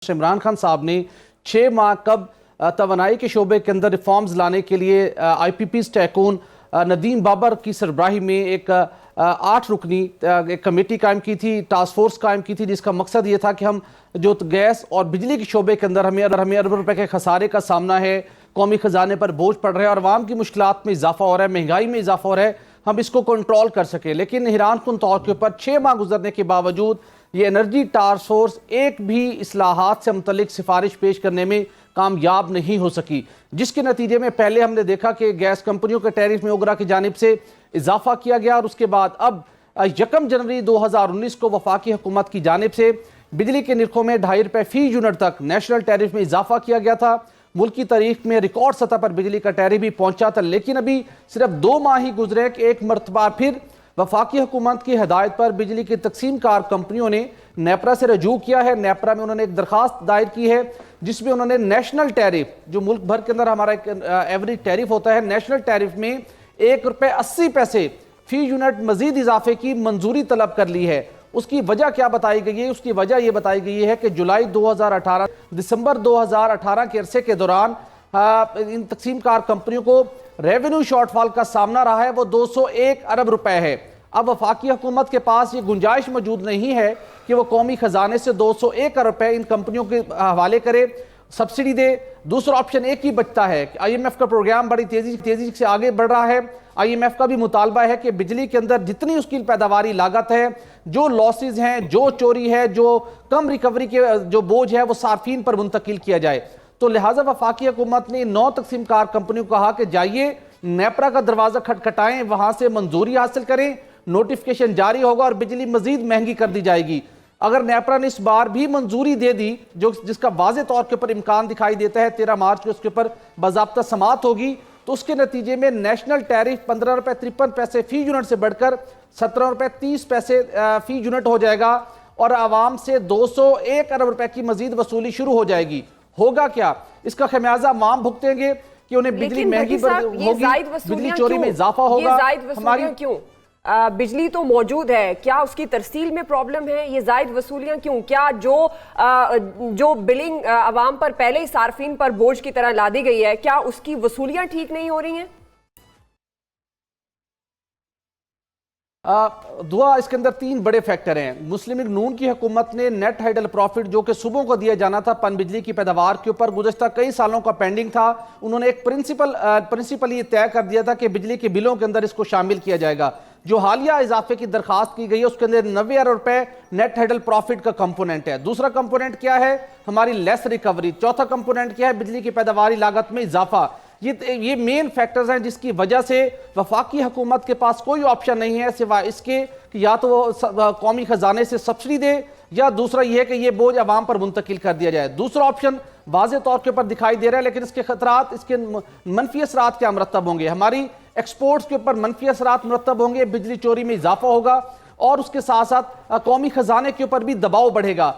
عمران خان صاحب نے 6 ماہ قبل توانائی کے شعبے کے اندر ریفارمز لانے کے لیے آئی پی پی سٹیکون ندیم بابر کی سربراہی میں ایک 8 رکنی ایک کمیٹی قائم کی تھی، ٹاسک فورس قائم کی تھی، جس کا مقصد یہ تھا کہ ہم جو گیس اور بجلی کے شعبے کے اندر ہمیں ارب روپے کے خسارے کا سامنا ہے، قومی خزانے پر بوجھ پڑ رہا ہے اور عوام کی مشکلات میں اضافہ ہو رہا ہے، مہنگائی میں اضافہ ہو رہا ہے، ہم اس کو کنٹرول کر سکیں۔ لیکن حیران کن طور کے اوپر 6 ماہ گزرنے کے باوجود یہ انرجی ٹاسک فورس ایک بھی اصلاحات سے متعلق سفارش پیش کرنے میں کامیاب نہیں ہو سکی، جس کے نتیجے میں پہلے ہم نے دیکھا کہ گیس کمپنیوں کے ٹیرف میں اوگرا کی جانب سے اضافہ کیا گیا اور اس کے بعد اب 1 جنوری 2019 کو وفاقی حکومت کی جانب سے بجلی کے نرخوں میں 2.5 روپے فی یونٹ تک نیشنل ٹیرف میں اضافہ کیا گیا تھا۔ ملک کی تاریخ میں ریکارڈ سطح پر بجلی کا ٹیرف بھی پہنچا تھا، لیکن ابھی صرف 2 ماہ ہی گزرے کہ ایک مرتبہ پھر وفاقی حکومت کی ہدایت پر بجلی کی تقسیم کار کمپنیوں نے نیپرا سے رجوع کیا ہے۔ نیپرا میں انہوں نے ایک درخواست دائر کی ہے جس میں انہوں نے نیشنل ٹیرف جو ملک بھر کے اندر ہمارا ایک ایوریج ٹیرف ہوتا ہے، نیشنل ٹیرف میں 1 روپے 80 پیسے فی یونٹ مزید اضافے کی منظوری طلب کر لی ہے۔ اس کی وجہ کیا بتائی گئی ہے؟ اس کی وجہ یہ بتائی گئی ہے کہ جولائی 2018 دسمبر 2018 کے عرصے کے دوران ان تقسیم کار کمپنیوں کو ریونیو شارٹ فال کا سامنا رہا ہے، وہ 201 ارب روپے ہے۔ اب وفاقی حکومت کے پاس یہ گنجائش موجود نہیں ہے کہ وہ قومی خزانے سے 201 ارب روپے ان کمپنیوں کے حوالے کرے، سبسڈی دے۔ دوسرا آپشن ایک ہی بچتا ہے کہ آئی ایم ایف کا پروگرام بڑی تیزی سے آگے بڑھ رہا ہے۔ آئی ایم ایف کا بھی مطالبہ ہے کہ بجلی کے اندر جتنی اس کی پیداواری لاگت ہے، جو لاسز ہیں، جو چوری ہے، جو کم ریکوری کے جو بوجھ ہے، وہ صارفین پر منتقل کیا جائے۔ تو لہٰذا وفاقی حکومت نے 9 تقسیم کار کمپنیوں کو کہا کہ جائیے نیپرا کا دروازہ کھٹکھٹائیں، وہاں سے منظوری حاصل کریں، نوٹیفیکیشن جاری ہوگا اور بجلی مزید مہنگی کر دی جائے گی۔ اگر نیپرا نے اس بار بھی منظوری دے دی، جس کا واضح طور کے اوپر امکان دکھائی دیتا ہے، 13 مارچ کو اس کے اوپر باضابطہ سماعت ہوگی، تو اس کے نتیجے میں نیشنل ٹیرف 15 روپے 53 پیسے فی یونٹ سے بڑھ کر 17 روپے 30 پیسے فی یونٹ ہو جائے گا اور عوام سے 201 ارب روپے کی مزید وصولی شروع ہو جائے گی۔ ہوگا کیا؟ اس کا خمیازہ عوام بھگتیں گے کہ انہیں بجلی مہنگی ہوگی، بجلی چوری میں اضافہ ہوگا۔ کیوں بجلی تو موجود ہے، کیا اس کی ترسیل میں پرابلم ہے؟ یہ زائد وصولیاں کیوں؟ کیا جو بلنگ عوام پر پہلے ہی صارفین پر بوجھ کی طرح لادی گئی ہے، کیا اس کی وصولیاں ٹھیک نہیں ہو رہی ہیں؟ دعا اس کے اندر 3 بڑے فیکٹر ہیں۔ مسلم لیگ نون کی حکومت نے نیٹ ہائیڈل پروفٹ جو کہ صوبوں کو دیا جانا تھا پن بجلی کی پیداوار کے اوپر، گزشتہ کئی سالوں کا پینڈنگ تھا، انہوں نے ایک پرنسپل یہ طے کر دیا تھا کہ بجلی کے بلوں کے اندر اس کو شامل کیا جائے گا۔ جو حالیہ اضافے کی درخواست کی گئی ہے اس کے اندر 90 ارب روپے نیٹ ہائیڈل پروفٹ کا کمپوننٹ ہے۔ دوسرا کمپوننٹ کیا ہے؟ ہماری لیس ریکوری۔ چوتھا کمپوننٹ کیا ہے؟ بجلی کی پیداواری لاگت میں اضافہ۔ یہ مین فیکٹرز ہیں جس کی وجہ سے وفاقی حکومت کے پاس کوئی آپشن نہیں ہے سوائے اس کے کہ یا تو وہ قومی خزانے سے سبسڈی دے، یا دوسرا یہ ہے کہ یہ بوجھ عوام پر منتقل کر دیا جائے۔ دوسرا آپشن واضح طور کے اوپر دکھائی دے رہا ہے، لیکن اس کے خطرات، اس کے منفی اثرات کیا مرتب ہوں گے؟ ہماری ایکسپورٹس کے اوپر منفی اثرات مرتب ہوں گے، بجلی چوری میں اضافہ ہوگا اور اس کے ساتھ ساتھ قومی خزانے کے اوپر بھی دباؤ بڑھے گا۔